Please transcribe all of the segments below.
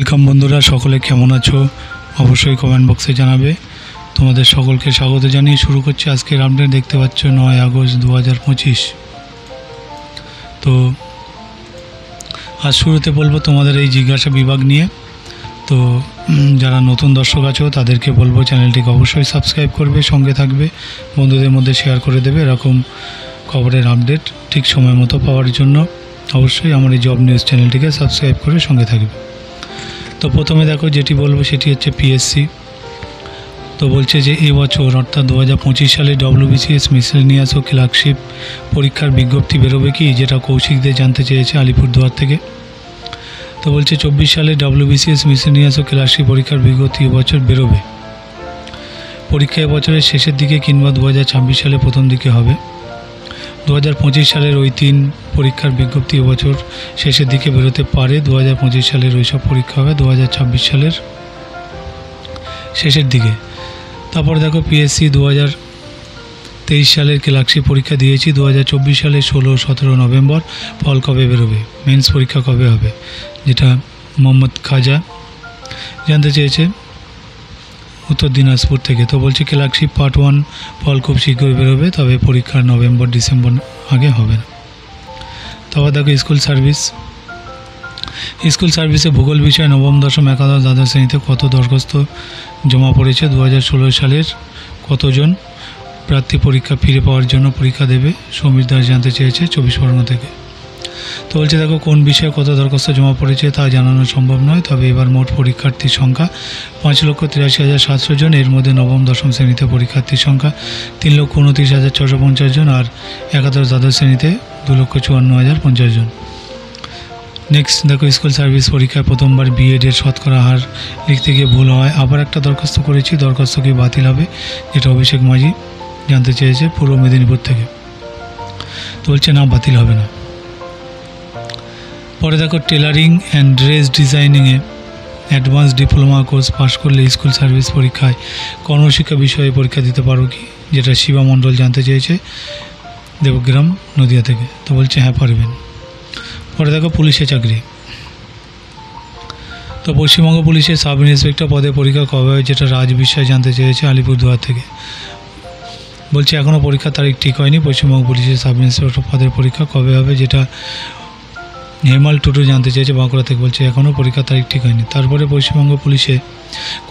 Welcome বন্ধুরা, সকলে কেমন আছো অবশ্যই কমেন্ট বক্সে জানাবে। তোমাদের সকলকে স্বাগত জানিয়ে শুরু করছি আজকের আপডেট। দেখতে পাচ্ছ 9 আগস্ট 2025। তো আজ শুরুতে বলবো তোমাদের এই জিজ্ঞাসা বিভাগ নিয়ে। তো যারা নতুন দর্শক আছো তাদেরকে বলবো চ্যানেলটিকে অবশ্যই সাবস্ক্রাইব করবে, সঙ্গে থাকবে, বন্ধুদের মধ্যে শেয়ার করে দেবে। এরকম খবরের আপডেট ঠিক সময় মতো পাওয়ার জন্য অবশ্যই আমার এই জব নিউজ চ্যানেলটিকে সাবস্ক্রাইব করে সঙ্গে থাকবে। তো প্রথমে দেখো যেটি বলবো সেটি হচ্ছে পিএসসি। তো বলছে যে এবছর অর্থাৎ 2025 সালে WBCS মিসেলেনিয়াস ও ক্লার্কশিপ পরীক্ষার বিজ্ঞপ্তি বেরোবে কি, যেটা কৌশিকদের জানতে চেয়েছে আলিপুরদুয়ার থেকে। তো বলছে 24 সালে WBCS মিসেলেনিয়াস ও ক্লার্কশিপ পরীক্ষার বিজ্ঞপ্তি এবছর বেরোবে। পরীক্ষা এবছরের শেষের দিকে কিংবা 2026 সালে প্রথম দিকে হবে। 2025 সালের ওই 3 পরীক্ষার বিজ্ঞপ্তি এবছর শেষের দিকে বেরোতে পারে। 2025 সালের ওই সব পরীক্ষা হবে 2026 সালের শেষের দিকে। তারপর দেখো পিএসসি 2023 সালের ক্লার্কশিপ পরীক্ষা দিয়েছি। 2024 সালের 16-17 নভেম্বর ফল কবে বেরোবে, মেন্স পরীক্ষা কবে হবে, যেটা মোহাম্মদ খাজা জানতে চেয়েছে উত্তর দিনাজপুর থেকে। তো বলছে ক্লার্কশিপ পার্ট 1 ফল খুব শীঘ্রই বেরোবে, তবে পরীক্ষা নভেম্বর-ডিসেম্বর আগে হবে না। তারপর দেখো স্কুল সার্ভিসে ভূগোল বিষয়ে নবম, দশম, একাদশ, দ্বাদশ শ্রেণীতে কত দরখাস্ত জমা পড়েছে। 2016 সালের কতজন প্রার্থী পরীক্ষা ফিরে পাওয়ার জন্য পরীক্ষা দেবে, সমীর দাস জানতে চেয়েছে 24 পরগনা থেকে। তো বলছে দেখো কোন বিষয়ে কত দরখাস্ত জমা পড়েছে তা জানানো সম্ভব নয়, তবে এবার মোট পরীক্ষার্থীর সংখ্যা 5,83,700 জন। এর মধ্যে নবম, দশম শ্রেণীতে পরীক্ষার্থীর সংখ্যা 3,29,650 জন, আর একাদশ, দ্বাদশ শ্রেণীতে 2,54,050 জন। নেক্সট দেখো স্কুল সার্ভিস পরীক্ষায় প্রথমবার বিএডের শতকরা হার লিখতে গিয়ে ভুল হয়, আবার একটা দরখাস্ত করেছি, দরখাস্ত কি বাতিল হবে, যেটা অভিষেক মাঝি জানতে চেয়েছে পূর্ব মেদিনীপুর থেকে। তো বলছে না, বাতিল হবে না। পরে দেখো টেলারিং অ্যান্ড ড্রেস ডিজাইনিংয়ে অ্যাডভান্স ডিপ্লোমা কোর্স পাশ করলে স্কুল সার্ভিস পরীক্ষায় কর্মশিক্ষা বিষয়ে পরীক্ষা দিতে পারো কি, যেটা শিবা মণ্ডল জানতে চেয়েছে দেবগ্রাম, নদিয়া থেকে। তো বলছে হ্যাঁ, পারবেন। পরে দেখো পুলিশে চাকরি। তো পশ্চিমবঙ্গ পুলিশের সাব ইন্সপেক্টর পদে পরীক্ষা কবে হয়, যেটা রাজ বিশ্বাস জানতে চেয়েছে আলিপুরদুয়ার থেকে। বলছে এখনও পরীক্ষার তারিখ ঠিক হয়নি, পশ্চিমবঙ্গ পুলিশের সাব ইন্সপেক্টর পদের পরীক্ষা কবে হবে, যেটা হেমাল টুটু জানতে চেয়েছে বাঁকুড়া থেকে। বলছে এখনও পরীক্ষার তারিখ ঠিক হয়নি। তারপরে পশ্চিমবঙ্গ পুলিশে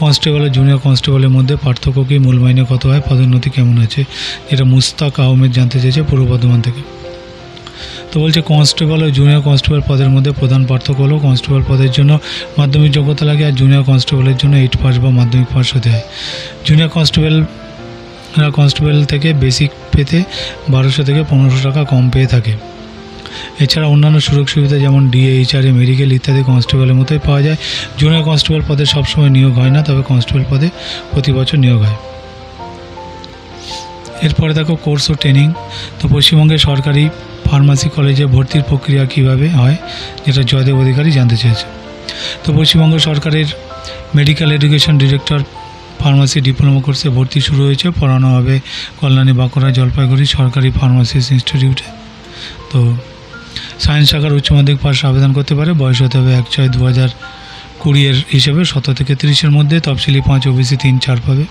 কনস্টেবল ও জুনিয়র কনস্টেবলের মধ্যে পার্থক্য কি, মূল মাইনে কত হয়, পদোন্নতি কেমন আছে, যেটা মুস্তাক আহমেদ জানতে চেয়েছে পূর্ব বর্ধমান থেকে। তো বলছে কনস্টেবল ও জুনিয়র কনস্টেবল পদের মধ্যে প্রধান পার্থক্য হলো কনস্টেবল পদের জন্য মাধ্যমিক যোগ্যতা লাগে, আর জুনিয়র কনস্টেবলের জন্য 8 পাস বা মাধ্যমিক পাস হতে হয়। জুনিয়র কনস্টেবল থেকে বেসিক পেতে 1200 থেকে 1500 টাকা কম পেয়ে থাকে। এছাড়া অন্যান্য সুযোগ সুবিধা যেমন ডিএ, এইচআরএ, মেডিকেল ইত্যাদি কনস্টেবলের মতোই পাওয়া যায়। জুনিয়র কনস্টেবল পদে সবসময় নিয়োগ হয় না, তবে কনস্টেবল পদে প্রতি বছর নিয়োগ হয়। এরপরে দেখো কোর্স ও ট্রেনিং। তো পশ্চিমবঙ্গের সরকারি ফার্মাসি কলেজে ভর্তির প্রক্রিয়া কীভাবে হয়, যেটা জয়দেব অধিকারী জানতে চেয়েছে। তো পশ্চিমবঙ্গ সরকারের medical education director pharmacy diploma কোর্সে ভর্তি শুরু হয়েছে। পড়ানো হবে কল্যাণী, বাঁকুড়া, জলপাইগুড়ি সরকারি ফার্মাসিস্ট ইনস্টিটিউটে। তো সায়েন্স শাখার উচ্চ মাধ্যমিক পাশ আবেদন করতে পারে। বয়স হতে হবে 1/6/2020 হিসেবে 17 থেকে 30-এর মধ্যে। তফসিলি 5, OBC 3-4 পাবে।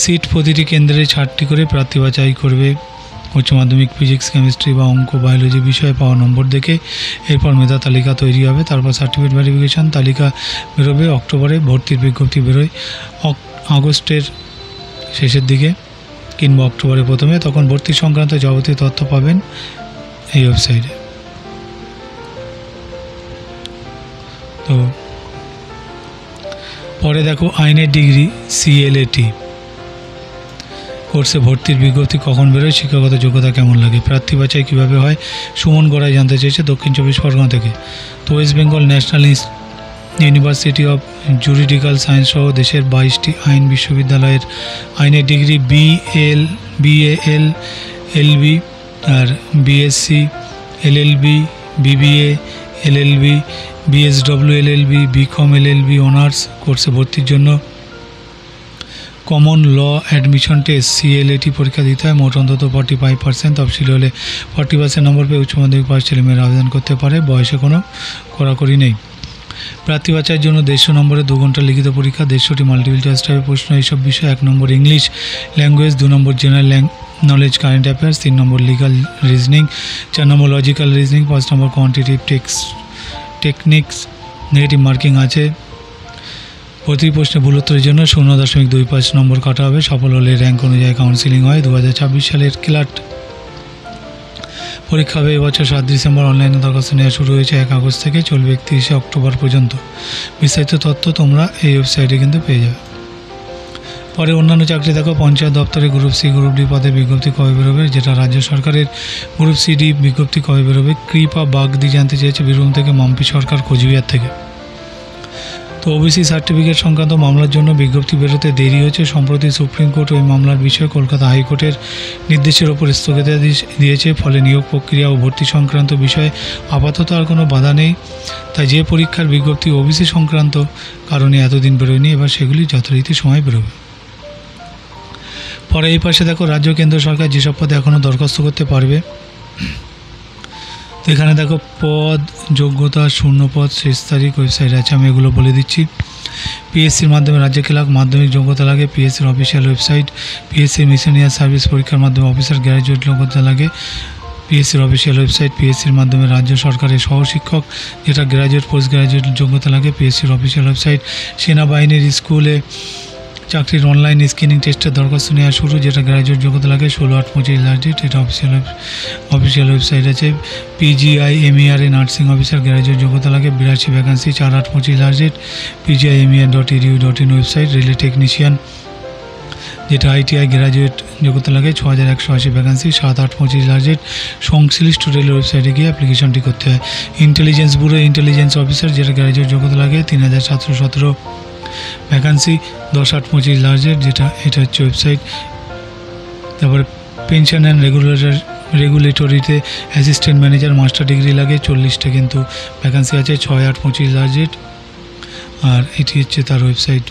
সিট প্রতিটি কেন্দ্রে 6টি করে প্রার্থী বাছাই করবে উচ্চ মাধ্যমিক ফিজিক্স, কেমিস্ট্রি বা অঙ্ক, বায়োলজি বিষয়ে পাওয়া নম্বর দেখে। এরপর মেধা তালিকা তৈরি হবে, তারপর সার্টিফিকেট ভেরিফিকেশান তালিকা বেরোবে। অক্টোবরে ভর্তির বিজ্ঞপ্তি বেরোয় আগস্টের শেষের দিকে কিংবা অক্টোবরের প্রথমে। তখন ভর্তি সংক্রান্ত যাবতীয় তথ্য পাবেন এই ওয়েবসাইটে। তো পরে দেখো আইনের ডিগ্রি CLAT কোর্সে ভর্তির বিজ্ঞপ্তি কখন বেরোয়, শিক্ষাগত যোগ্যতা কেমন লাগে, প্রার্থী বাছাই কীভাবে হয়, সুমন গড়াই জানতে চেয়েছে দক্ষিণ 24 পরগনা থেকে। তো West Bengal National University of Juridical Science সহ দেশের 22টি আইন বিশ্ববিদ্যালয়ের আইনের ডিগ্রি BAL, LB আর BSc, LLB, BBA, LLB, BSW, LLB, BCom, LLB honours কোর্সে ভর্তির জন্য common law admission test CLAT পরীক্ষা দিতে হয়। মোট অন্তত 45%, তফসিল হলে 40% নম্বর পেয়ে উচ্চ মাধ্যমিক পাস ছেলেমেয়েরা আবেদন করতে পারে। বয়সে কোনো কড়াকড়ি নেই। প্রার্থী বাছাইয়ের জন্য 150 নম্বরে 2 ঘন্টা লিখিত পরীক্ষা, 150টি মাল্টিপল চয়েস টাইপের প্রশ্ন। এইসব বিষয়: 1 নম্বর ইংলিশ ল্যাঙ্গুয়েজ, 2 নম্বর জেনারেল নলেজ কারেন্ট অ্যাফেয়ার্স, 3 নম্বর লিগাল রিজনিং, 4 নম্বর লজিক্যাল রিজনিং, 5 নম্বর কোয়ান্টিটিভ টেকনিক্স। নেগেটিভ মার্কিং আছে। প্রতি প্রশ্নে ভুল উত্তরের জন্য 0.25 নম্বর কাটা হবে। সফল হলে র্যাঙ্ক অনুযায়ী কাউন্সিলিং হয়। 2026 সালের ক্লার্ক পরীক্ষা হবে এবছর 7 ডিসেম্বর। অনলাইনে দরখাস্ত নেওয়া শুরু হয়েছে 1 আগস্ট থেকে, চলবে 31 অক্টোবর পর্যন্ত। বিস্তারিত তথ্য তোমরা এই ওয়েবসাইটে কিন্তু পেয়ে যাবে। পরে অন্যান্য চাকরি দেখো। পঞ্চায়েত দপ্তরে গ্রুপ সি গ্রুপ ডি পদে বিজ্ঞপ্তি কবে বেরোবে, যেটা রাজ্য সরকারের গ্রুপ সি ডি বিজ্ঞপ্তি কবে বেরোবে। কৃপা বাগদি জানতে চেয়েছে বীরভূম থেকে, মাম্পি সরকার কোচবিহার থেকে। তো ওবিসি সার্টিফিকেট সংক্রান্ত মামলার জন্য বিজ্ঞপ্তি বেরোতে দেরি হয়েছে। সম্প্রতি সুপ্রিম কোর্ট ওই মামলার বিষয়ে কলকাতা হাইকোর্টের নির্দেশের ওপর স্থগিতাদেশ দিয়েছে। ফলে নিয়োগ প্রক্রিয়া ও ভর্তি সংক্রান্ত বিষয়ে আপাতত আর কোনো বাধা নেই। তাই যে পরীক্ষার বিজ্ঞপ্তি ওবিসি সংক্রান্ত কারণে এতদিন বেরোয়নি, এবার সেগুলি যথারীতি সময় বেরোবে। পরে এই পাশে দেখো, রাজ্য কেন্দ্র সরকার যেসব পদে এখনও দরখাস্ত করতে পারবে। তো এখানে দেখো পদ, যোগ্যতা, শূন্যপদ, শেষ তারিখ, ওয়েবসাইট আছে, আমি এগুলো বলে দিচ্ছি। পিএসসির মাধ্যমে রাজ্যে ক্লার্ক মাধ্যমিক যোগ্যতা লাগে, পিএসসির অফিসিয়াল ওয়েবসাইট। পিএসসির মিশনিয়ার সার্ভিস পরীক্ষার মাধ্যমে অফিসার গ্র্যাজুয়েট যোগ্যতা লাগে, পিএসসির অফিসিয়াল ওয়েবসাইট। পিএসসির মাধ্যমে রাজ্য সরকারের সহশিক্ষক, যেটা গ্র্যাজুয়েট পোস্ট গ্র্যাজুয়েট যোগ্যতা লাগে, পিএসসির অফিসিয়াল ওয়েবসাইট। সেনাবাহিনীর স্কুলে চাকরির অনলাইন স্ক্রিনিং টেস্টের দরখাস্ত নেওয়া শুরু, যেটা গ্র্যাজুয়েট যোগ্যতা লাগে, 16/8/25 লাস্ট ডেট, এটা অফিসিয়াল ওয়েবসাইট আছে। PGI-MER নার্সিং অফিসার গ্র্যাজুয়েট যোগ্যতা লাগে, 82 vacancy, 4/8/25 last date, PGI-MER.edu.in website. রেলে টেকনিশিয়ান, যেটা ITI গ্র্যাজুয়েট যোগ্যতা লাগে, 6180 ভ্যাকান্সি, 7/8/25 লাস্ট ডেট। সংশ্লিষ্ট রেলের ওয়েবসাইটে গিয়ে অ্যাপ্লিকেশনটি করতে হয়। ইন্টেলিজেন্স ব্যুরো ইন্টেলিজেন্স অফিসার, যেটা গ্র্যাজুয়েট যোগ্যতা লাগে, 3717 ভ্যাকান্সি, 10/8/25 লাস্ট ডেট, এটা হচ্ছে ওয়েবসাইট। তারপরে পেনশন অ্যান্ড রেগুলেটরিতে অ্যাসিস্ট্যান্ট ম্যানেজার মাস্টার ডিগ্রি লাগে, 40টা কিন্তু ভ্যাকান্সি আছে, 6/8/25 লাস্ট ডেট। আর এটি হচ্ছে তার ওয়েবসাইট।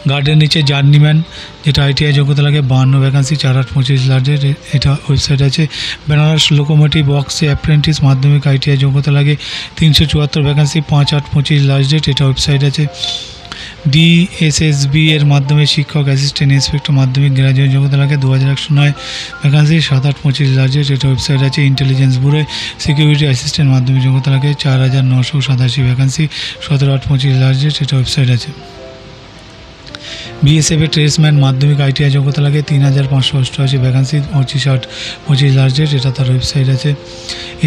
গার্ডের নিচে জার্নিম্যান, যেটা ITI যোগ্যতা লাগে, 52 ভ্যাকান্সি, 4/8/25 লাস্ট ডেট, এটা ওয়েবসাইট আছে। বেনারস লোকোমোটিভ ওয়ার্কসে অ্যাপ্রেন্টিস মাধ্যমিক ITI যোগ্যতা লাগে, 374 ভ্যাকান্সি, 5/8/25 লাস্ট ডেট, এটা ওয়েবসাইট আছে। DSSB এর মাধ্যমে শিক্ষক অ্যাসিস্ট্যান্ট ইন্সপেক্টর মাধ্যমিক গ্র্যাজুয়েট যোগ্যতা লাগে, 2109 ভ্যাকান্সি, 7/8/25 লাস্ট ডেট, এটা ওয়েবসাইট আছে। ইন্টেলিজেন্স ব্যুরোয় সিকিউরিটি অ্যাসিস্ট্যান্ট মাধ্যমিক যোগ্যতা লাগে, 4987 ভ্যাকান্সি, 17/8/25 লাস্ট ডেট, এটা ওয়েবসাইট আছে। BSF এর ট্রেসম্যান মাধ্যমিক ITI যোগ্যতা লাগে, 3588 ভ্যাকান্সি, 25/8/25 লাস্ট ডেট, এটা তার ওয়েবসাইট আছে।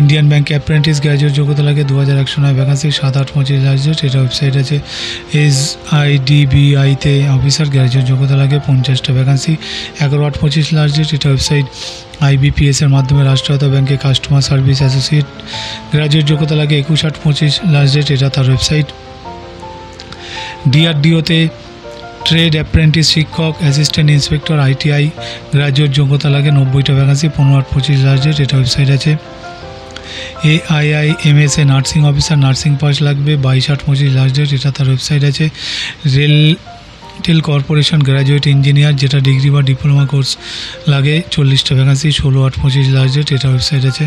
ইন্ডিয়ান ব্যাংক অ্যাপ্রেন্টিস গ্র্যাজুয়েট যোগ্যতা লাগে, 2109 ভ্যাকান্সি, 7/8/25 লাস্ট ডেট, এটা ওয়েবসাইট আছে। SIDBI-তে অফিসার গ্র্যাজুয়েট যোগ্যতা লাগে, 50টা ভ্যাকান্সি, 11/8/25 লাস্ট ডেট, এটা ওয়েবসাইট। IBPS এর মাধ্যমে রাষ্ট্রায়ত্ত ব্যাংকে কাস্টমার সার্ভিস অ্যাসোসিয়েট গ্র্যাজুয়েট যোগ্যতা লাগে, 21/8/25 লাস্ট ডেট, এটা তার ওয়েবসাইট। DRDO-তে ট্রেড অ্যাপ্রেন্টিস শিক্ষক অ্যাসিস্ট্যান্ট ইন্সপেক্টর ITI গ্র্যাজুয়েট যোগ্যতা লাগে, 90টা ভ্যাকান্সি, 15/8/25 লাস্ট ডেট, এটা ওয়েবসাইট আছে। AIIMS-এ নার্সিং অফিসার নার্সিং পাস লাগবে, 22/8/25 লাস্ট ডেট, এটা তার ওয়েবসাইট আছে। রেল কর্পোরেশন গ্র্যাজুয়েট ইঞ্জিনিয়ার, যেটা ডিগ্রি বা ডিপ্লোমা কোর্স লাগে, 40টা ভ্যাকান্সি, 16/8/25 লাস্ট ডেট, এটা ওয়েবসাইট আছে।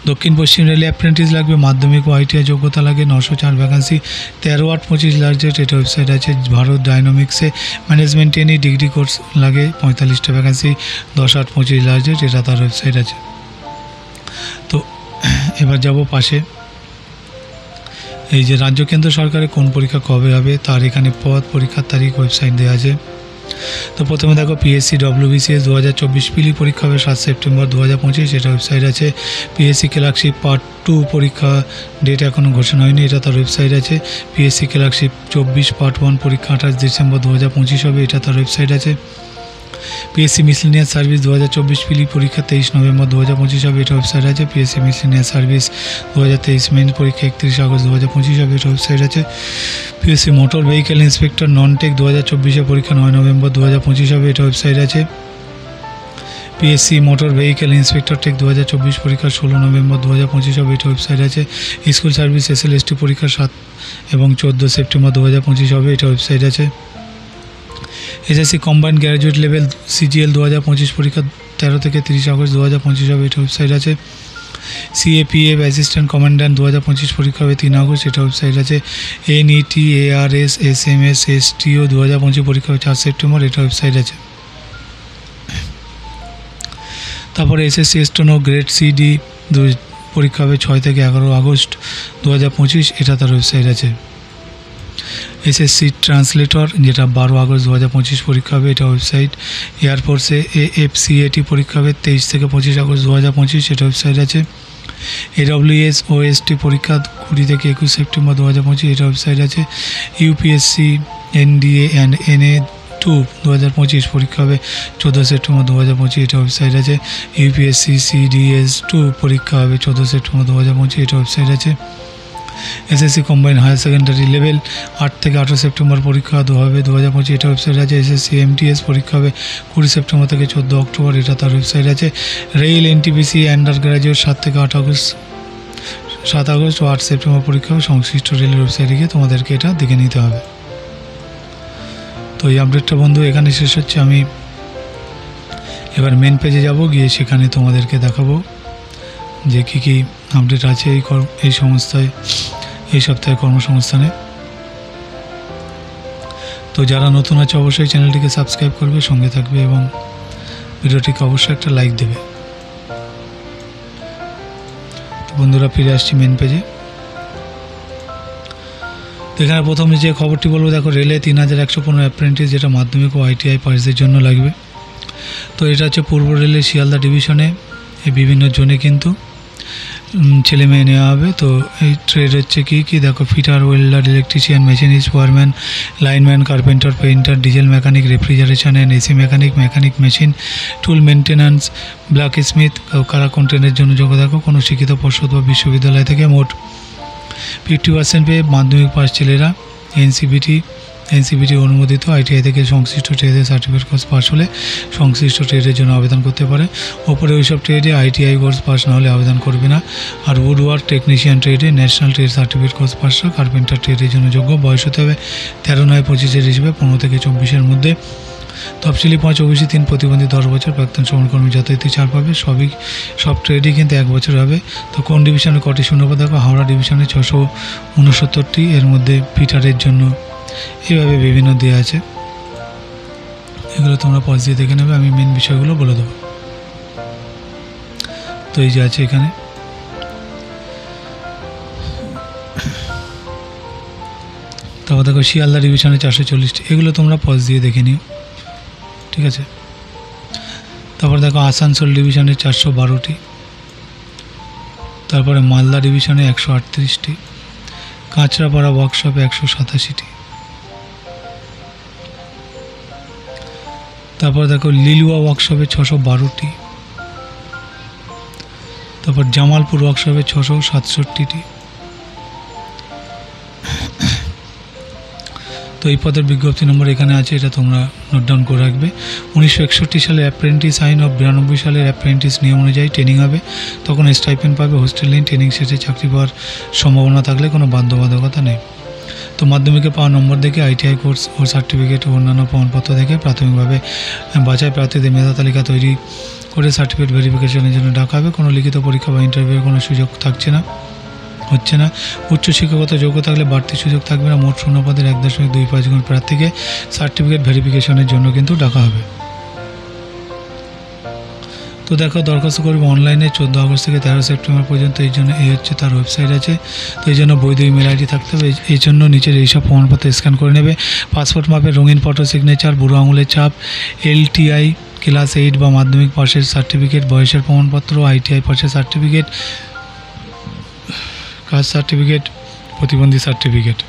দক্ষিণ পশ্চিম রেলে অ্যাপ্রেন্টিস লাগবে, মাধ্যমিক ও ITI যোগ্যতা লাগে, 904 ভ্যাকান্সি, 13/8/25 লাস্ট ডেট, এটা ওয়েবসাইট আছে। ভারত ডাইনামিক্সে ম্যানেজমেন্ট ট্রেনি ডিগ্রি কোর্স লাগে, 45টা ভ্যাকান্সি, 10/8/25 লাস্ট ডেট, এটা তার ওয়েবসাইট আছে। তো এবার যাব পাশে, এই যে রাজ্য কেন্দ্র সরকারের কোন পরীক্ষা কবে হবে তার এখানে পদ, পরীক্ষার তারিখ, ওয়েবসাইট দেওয়া আছে। তো প্রথমে দেখো PSC WBCS 2024 পিলি পরীক্ষা হবে 7 সেপ্টেম্বর 2025, এটা ওয়েবসাইট আছে। PSC ক্লার্কশিপ পার্ট 2 পরীক্ষা ডেট এখনও ঘোষণা হয়নি, এটা তার ওয়েবসাইট আছে। PSC ক্লার্কশিপ 24 পার্ট 1 পরীক্ষা 28 ডিসেম্বর 2025 হবে, এটা তার ওয়েবসাইট আছে। PSC মিসলেনিয়াস সার্ভিস 2024 পিলি পরীক্ষা 23 নভেম্বর 2025 হবে, এটা ওয়েবসাইট আছে। PSC মিসলেনিয়াস সার্ভিস 2023 মেন পরীক্ষা 31 আগস্ট 2025 হবে, এটা ওয়েবসাইট আছে। PSC motor vehicle inspector non tech 2024 পরীক্ষা 9 নভেম্বর 2025 হবে, এটা ওয়েবসাইট আছে। PSC motor vehicle inspector tech 2024 পরীক্ষা 16 নভেম্বর 2025 হবে, এটা ওয়েবসাইট আছে। স্কুল সার্ভিস SLST পরীক্ষা 7 এবং 14 সেপ্টেম্বর 2025 হবে, এটা ওয়েবসাইট আছে। SSC combined graduate level CGL 2025 পরীক্ষা 13 থেকে 30 আগস্ট 2025 হবে, এটা ওয়েবসাইট আছে। সিএপিএফ অ্যাসিস্ট্যান্ট কমান্ড্যান্ট 2025 পরীক্ষা হবে 3 আগস্ট, এটা ওয়েবসাইট আছে। NETARS SMS STO 2025 পরীক্ষা হবে 4 সেপ্টেম্বর, এটা ওয়েবসাইট আছে। তারপরে SSC স্টেনো গ্রেড CD পরীক্ষা হবে 6 থেকে 11 আগস্ট 2025, এটা তার ওয়েবসাইট আছে। SSC ট্রান্সলেটর যেটা 12 আগস্ট 2025 পরীক্ষা হবে, এটা ওয়েবসাইট। এয়ারফোর্সে AFCAT পরীক্ষা হবে 23 থেকে 25 আগস্ট 2025, এটা ওয়েবসাইট আছে। AWS OST পরীক্ষা 20 থেকে 21 সেপ্টেম্বর 2025, এটা ওয়েবসাইট আছে। UPSC NDA অ্যান্ড NA2 2025 পরীক্ষা হবে 14 সেপ্টেম্বর 2025, এটা ওয়েবসাইট আছে। UPSC CDS2 পরীক্ষা হবে 14 সেপ্টেম্বর 2025, এটা ওয়েবসাইট আছে। SSC combined higher secondary level 8 থেকে 18 সেপ্টেম্বর পরীক্ষা হবে 2025, এটা ওয়েবসাইট আছে। SSC MTS পরীক্ষা হবে 20 সেপ্টেম্বর থেকে 14 অক্টোবর, এটা তার ওয়েবসাইট আছে। রেল NTPC আন্ডার গ্র্যাজুয়েট 7 থেকে 8 আগস্ট 7 আগস্ট ও 8 সেপ্টেম্বর পরীক্ষা হবে, সংশ্লিষ্ট রেলের ওয়েবসাইটে গিয়ে তোমাদেরকে এটা দেখে নিতে হবে। তো এই আপডেটটা বন্ধু এখানে শেষ হচ্ছে। আমি এবার মেন পেজে যাব, গিয়ে সেখানে তোমাদেরকে দেখাবো যে কী কী আপডেট আছে এই সংস্থায়, এই সপ্তাহে কর্মসংস্থানে। তো যারা নতুন আছে অবশ্যই চ্যানেলটিকে সাবস্ক্রাইব করবে, সঙ্গে থাকবে এবং ভিডিওটিকে অবশ্যই একটা লাইক দেবে। তো বন্ধুরা ফিরে আসছি মেন পেজে। তো এখানে প্রথমে যে খবরটি বলবো, দেখো রেলে 3115 অ্যাপ্রেন্টিস, যেটা মাধ্যমিক ও ITI পাসদের জন্য লাগবে। তো এটা হচ্ছে পূর্ব রেলের শিয়ালদা ডিভিশনে এই বিভিন্ন জোনে কিন্তু ছেলে মেয়ে নেওয়া হবে। তো এই ট্রেড হচ্ছে কি দেখো, fitter, welder, electrician, machinist, wireman, lineman, carpenter, painter, diesel mechanic, refrigeration and AC mechanic, mechanic machine, tool maintenance, blacksmith, কারা কন্টেন্টের জন্য যোগ্য। দেখো কোনো শিক্ষিত পর্ষদ বা বিশ্ববিদ্যালয় থেকে মোট 50% পেয়ে মাধ্যমিক পাস ছেলেরা NCBT অনুমোদিত ITI থেকে সংশ্লিষ্ট ট্রেডের সার্টিফিকেট কোর্স পাস হলে সংশ্লিষ্ট ট্রেডের জন্য আবেদন করতে পারে। ওপরে ওইসব ট্রেডে ITI কোর্স পাস না হলে আবেদন করবে না। আর উড ওয়ার্ক টেকনিশিয়ান ট্রেডে ন্যাশনাল ট্রেড সার্টিফিকেট কোর্স পাসরা কার্পেন্টার ট্রেডের জন্য যোগ্য। বয়স হতে হবে 13/9/25 হিসেবে 15 থেকে 24-এর মধ্যে। তফসিলি 5 OBC 3 প্রতিবন্ধী 10 বছর, প্রাক্তন সমানকর্মী যাতায়াতি ছাড় পাবে। সব ট্রেডই কিন্তু 1 বছর হবে। তো কোন ডিভিশনে কটি শূন্যপদ, দেখো হাওড়া ডিভিশনে 669টি, এর মধ্যে ফিটারের জন্য এইভাবে বিভিন্ন দেওয়া আছে। এগুলো তোমরা পজ দিয়ে দেখে নেবে, আমি মেন বিষয়গুলো বলে দেবো। তো এই যে আছে এখানে, তারপর দেখো শিয়ালদা ডিভিশনে 440টি, এগুলো তোমরা পজ দিয়ে দেখে নিও, ঠিক আছে। তারপর দেখো আসানসোল ডিভিশনে 412টি, তারপরে মালদা ডিভিশনে 138টি, কাঁচরাপাড়া ওয়ার্কশপে 187টি, তারপর দেখো লিলুয়া ওয়ার্কশপে 612টি, তারপর জামালপুর ওয়ার্কশপে 667টি। তো এই পদের বিজ্ঞপ্তি নম্বর এখানে আছে, এটা তোমরা নোট ডাউন করে রাখবে। 1961 সালে অ্যাপ্রেন্টিস আইন ও 92 সালের অ্যাপ্রেন্টিস নিয়ম অনুযায়ী ট্রেনিং হবে, তখন স্টাইপেন্ড পাবে। হোস্টেল নেই, ট্রেনিং শেষে চাকরি পাওয়ার সম্ভাবনা থাকলে কোনো বাধ্যবাধকতা নেই। তো মাধ্যমিকে পাওয়া নম্বর দেখে ITI কোর্স ও সার্টিফিকেট ও অন্যান্য প্রমাণপত্র দেখে প্রাথমিকভাবে বাছাই প্রার্থীদের মেধা তালিকা তৈরি করে সার্টিফিকেট ভেরিফিকেশনের জন্য ডাকা হবে। কোনো লিখিত পরীক্ষা বা ইন্টারভিউয়ের কোনো সুযোগ হচ্ছে না। উচ্চ শিক্ষাগত যোগ্য থাকলে বাড়তি সুযোগ থাকবে না। মোট শূন্যপদের 1.25 গুণ প্রার্থীকে সার্টিফিকেট ভেরিফিকেশনের জন্য কিন্তু ডাকা হবে। তো দেখো দরখাস্ত করবে অনলাইনে 14 আগস্ট থেকে 13 সেপ্টেম্বর পর্যন্ত। এই জন্য এই হচ্ছে তার ওয়েবসাইট আছে। তো এই জন্য বৈধ ইমেল ID থাকতে হবে। এই জন্য নিচের এইসব প্রমাণপত্র স্ক্যান করে নেবে। পাসপোর্ট মাপের রঙিন ফটো, সিগনেচার, বুড়ো আঙুলের ছাপ, LTI ক্লাস 8 বা মাধ্যমিক পাশের সার্টিফিকেট, বয়সের প্রমাণপত্র, ITI পাশের সার্টিফিকেট, কাস্ট সার্টিফিকেট, প্রতিবন্ধী সার্টিফিকেট।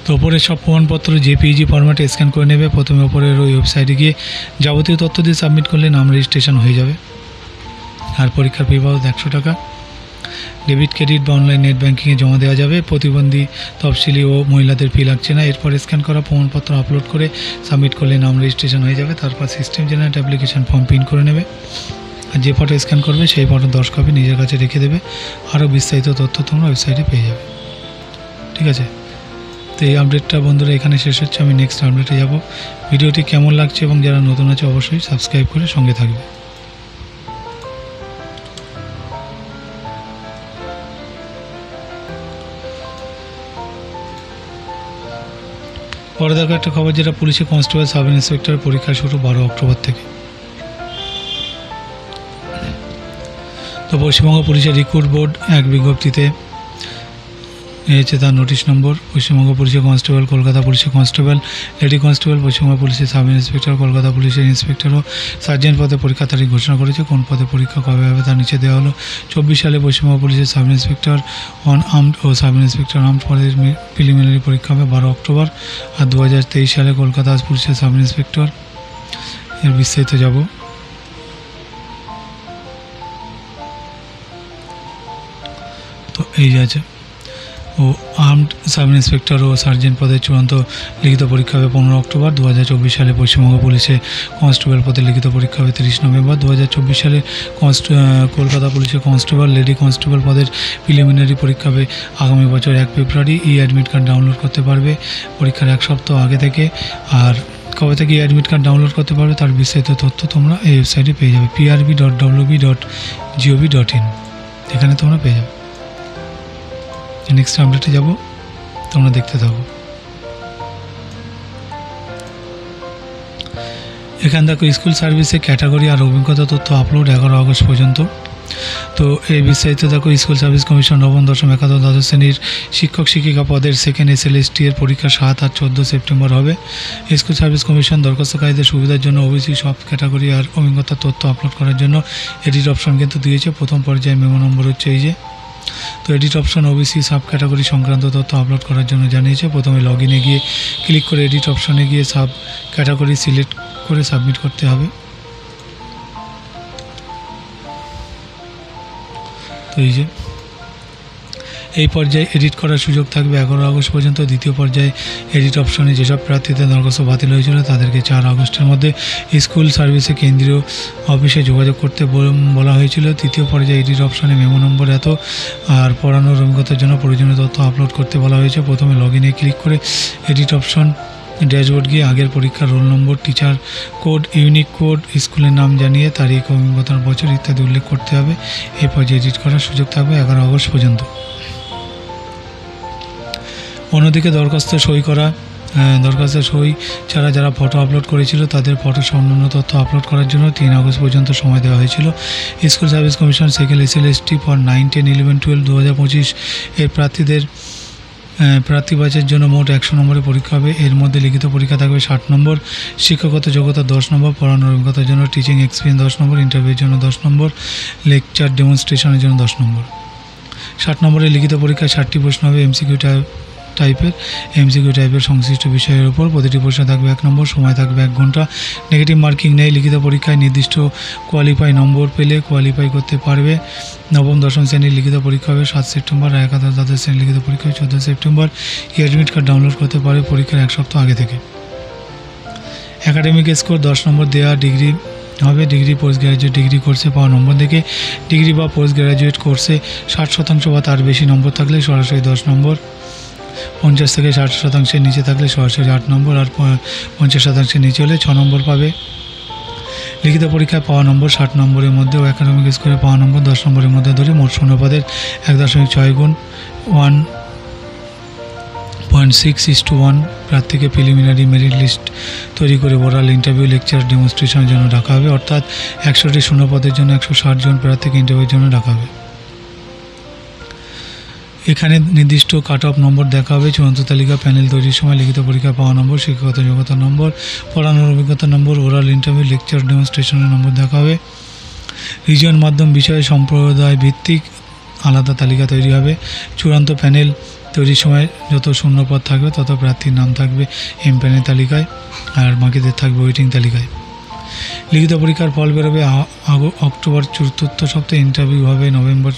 তো ওপরের সব প্রমাণপত্র JPEG ফরম্যাটে স্ক্যান করে নেবে। প্রথমে ওপরের ওই ওয়েবসাইটে গিয়ে যাবতীয় তথ্য দিয়ে সাবমিট করলে নাম রেজিস্ট্রেশন হয়ে যাবে। আর পরীক্ষার ফি বাবদ 100 টাকা ডেবিট, ক্রেডিট বা অনলাইন নেট ব্যাঙ্কিংয়ে জমা দেওয়া যাবে। প্রতিবন্ধী, তফসিলি ও মহিলাদের ফি লাগছে না। এরপর স্ক্যান করা প্রমাণপত্র আপলোড করে সাবমিট করলে নাম রেজিস্ট্রেশন হয়ে যাবে। তারপর system generate application form print করে নেবে। আর যে ফটো স্ক্যান করবে সেই ফটো 10 কপি নিজের কাছে রেখে দেবে। আরও বিস্তারিত তথ্য তোমরা ওয়েবসাইটে পেয়ে যাবে, ঠিক আছে। তো এই আপডেটটা বন্ধুরা এখানে শেষ হচ্ছে। আমি নেক্সট আপডেটে যাব। ভিডিওটি কেমন লাগছে এবং যারা নতুন আছে অবশ্যই সাবস্ক্রাইব করে সঙ্গে থাকবে। পরে দেখো একটা খবর, যেটা পুলিশে কনস্টেবল সাব ইন্সপেক্টর পরীক্ষা শুরু 12 অক্টোবর থেকে। তো পশ্চিমবঙ্গ পুলিশের রিক্রুট বোর্ড এক বিজ্ঞপ্তিতে হচ্ছে তার নোটিশ নম্বর, পশ্চিমবঙ্গ পুলিশের কনস্টেবল, কলকাতা পুলিশের কনস্টেবল, লেডি কনস্টেবল, পশ্চিমবঙ্গ পুলিশের সাব ইন্সপেক্টর, কলকাতা পুলিশের ইন্সপেক্টর ও সার্জেন্ট পদে পরীক্ষা তারিখ ঘোষণা করেছে। কোন পদে পরীক্ষা কবে হবে তার নিচে দেওয়া হলো। 24 সালে পশ্চিমবঙ্গ পুলিশের সাব ইন্সপেক্টর অন আর্মড ও সাব ইন্সপেক্টর আর্মড পদের প্রিলিমিনারি পরীক্ষা হবে 12 অক্টোবর। আর 2023 সালে কলকাতা পুলিশের সাব ইন্সপেক্টর, এর বিস্তারিত যাব। তো এই আছে, ও আর্মড সাব ইন্সপেক্টর ও সার্জেন্ট পদের চূড়ান্ত লিখিত পরীক্ষা হবে 15 অক্টোবর। 2024 সালে পশ্চিমবঙ্গ পুলিশে কনস্টেবল পদের লিখিত পরীক্ষা হবে 30 নভেম্বর। 2024 সালে কলকাতা পুলিশের কনস্টেবল, লেডি কনস্টেবল পদের প্রিলিমিনারি পরীক্ষা হবে আগামী বছর 1 ফেব্রুয়ারি। অ্যাডমিট কার্ড ডাউনলোড করতে পারবে পরীক্ষার 1 সপ্তাহ আগে থেকে। আর কবে থেকে অ্যাডমিট কার্ড ডাউনলোড করতে পারবে তার বিস্তারিত তথ্য তোমরা এই ওয়েবসাইটে পেয়ে যাবে, prb.wb.gov.in, এখানে তোমরা পেয়ে যাবে। নেক্সট আপডেটে যাব, তোমরা দেখতে থাকো। এখান থেকে স্কুল সার্ভিসে ক্যাটাগরি আর অভিজ্ঞতা তথ্য আপলোড 11 আগস্ট পর্যন্ত। তো এই বিস্তারিত দেখো, স্কুল সার্ভিস কমিশন নবম, দশম, একাদশ, দ্বাদশ শ্রেণীর শিক্ষক শিক্ষিকা পদের সেকেন্ড SLST এর পরীক্ষা 7 আর 14 সেপ্টেম্বর হবে। স্কুল সার্ভিস কমিশন দরখাস্তকারীদের সুবিধার জন্য ওবিসি সব ক্যাটাগরি আর অভিজ্ঞতা তথ্য আপলোড করার জন্য এডিট অপশন কিন্তু দিয়েছে। প্রথম পর্যায়ে মেমো নম্বর হচ্ছে এই যে। তো edit option OBC sub category সংক্রান্ত তথ্য আপলোড করার জন্য জানিয়েছে। প্রথমে লগইনে গিয়ে ক্লিক করে এডিট অপশনে গিয়ে সাব ক্যাটাগরি সিলেক্ট করে সাবমিট করতে হবে। তো এই যে এই পর্যায়ে এডিট করার সুযোগ থাকবে 11 আগস্ট পর্যন্ত। দ্বিতীয় পর্যায়ে এডিট অপশনে যেসব প্রার্থীদের দরখাস্ত বাতিল হয়েছিল তাদেরকে 4 আগস্টের মধ্যে স্কুল সার্ভিসে কেন্দ্রীয় অফিসে যোগাযোগ করতে বলা হয়েছিল। তৃতীয় পর্যায়ে এডিট অপশনে মেমো নম্বর এত আর পড়ানোর অভিজ্ঞতার জন্য প্রয়োজনীয় তথ্য আপলোড করতে বলা হয়েছে। প্রথমে লগইনে ক্লিক করে এডিট অপশন ড্যাশবোর্ড গিয়ে আগের পরীক্ষার roll number, teacher code, unique code, স্কুলের নাম জানিয়ে তারিখ, অভিজ্ঞতার বছর ইত্যাদি উল্লেখ করতে হবে। এই পর্যায়ে এডিট করার সুযোগ থাকবে 11 আগস্ট পর্যন্ত। অন্যদিকে দরখাস্তের সই ছাড়া যারা ফটো আপলোড করেছিল তাদের ফটো সহ অন্যান্য তথ্য আপলোড করার জন্য 3 আগস্ট পর্যন্ত সময় দেওয়া হয়েছিল। School service commission second SLST for 9, 10, 11, 12 2025 এর প্রার্থী ব্যাচের জন্য মোট 100 নম্বরের পরীক্ষা হবে। এর মধ্যে লিখিত পরীক্ষা থাকবে 60 নম্বর, শিক্ষকগত যোগ্যতা 10 নম্বর, পড়ানোর অভিজ্ঞতার জন্য টিচিং এক্সপিরিয়েন্স 10 নম্বর, ইন্টারভিউর জন্য 10 নম্বর, লেকচার ডেমনস্ট্রেশনের জন্য 10 নম্বর। 60 নম্বরের লিখিত পরীক্ষায় 60টি প্রশ্ন হবে এমসিকিউ টাইপের সংশ্লিষ্ট বিষয়ের উপর। প্রতিটি প্রশ্ন থাকবে 1 নম্বর, সময় থাকবে 1 ঘন্টা। নেগেটিভ মার্কিং নেই। লিখিত পরীক্ষায় নির্দিষ্ট নম্বর পেলে কোয়ালিফাই করতে পারবে। নবম, দশম শ্রেণীর লিখিত পরীক্ষা হবে 7 সেপ্টেম্বর, আর একাদশ, দ্বাদশ শ্রেণীর লিখিত পরীক্ষা হবে 14 সেপ্টেম্বর। অ্যাডমিট কার্ড ডাউনলোড করতে পারবে পরীক্ষার 1 সপ্তাহ আগে থেকে। একাডেমিক স্কোর 10 নম্বর দেওয়া। ডিগ্রি হবে পোস্ট গ্র্যাজুয়েট ডিগ্রি কোর্সে পাওয়া নম্বর থেকে। ডিগ্রি বা পোস্ট গ্র্যাজুয়েট কোর্সে 60% বা তার বেশি নম্বর থাকলে সরাসরি 10 নম্বর, 50 থেকে 60% নিচে থাকলে সরাসরি 8 নম্বর, আর 50% নিচে হলে 6 নম্বর পাবে। লিখিত পরীক্ষায় পাওয়া নম্বর 60 নম্বরের মধ্যে ও একাডেমিক স্কোরে পাওয়া নম্বর 10 নম্বরের মধ্যে ধরে মোট শূন্যপদের 1.6 গুণ 1.6:1 প্রার্থীকে প্রিলিমিনারি মেরিট লিস্ট তৈরি করে ওরাল ইন্টারভিউ, লেকচার, ডেমনস্ট্রেশনের জন্য ডাকা হবে। অর্থাৎ 100টি শূন্যপদের জন্য 160 জন প্রার্থীকে ইন্টারভিউর জন্য ডাকা হবে। এখানে নির্দিষ্ট কাট অফ নম্বর দেখা হবে। চূড়ান্ত তালিকা প্যানেল তৈরির সময় লিখিত পরীক্ষা পাওয়া নম্বর, শিক্ষাগত যোগ্যতার নম্বর, পড়ানোর অভিজ্ঞতার নম্বর, ওরাল ইন্টারভিউ, লেকচার, ডেমনস্ট্রেশনের নম্বর দেখা হবে। রিজিয়ন, মাধ্যম, বিষয়, সম্প্রদায় ভিত্তিক আলাদা তালিকা তৈরি হবে। চূড়ান্ত প্যানেল তৈরির সময় যত শূন্যপদ থাকবে তত প্রার্থীর নাম থাকবে এম প্যানেল তালিকায়, আর বাকিদের থাকবে ওয়েটিং তালিকায়। লিখিত পরীক্ষার ফল বেরোবে অক্টোবর চতুর্থ সপ্তাহে। ইন্টারভিউ হবে নভেম্বর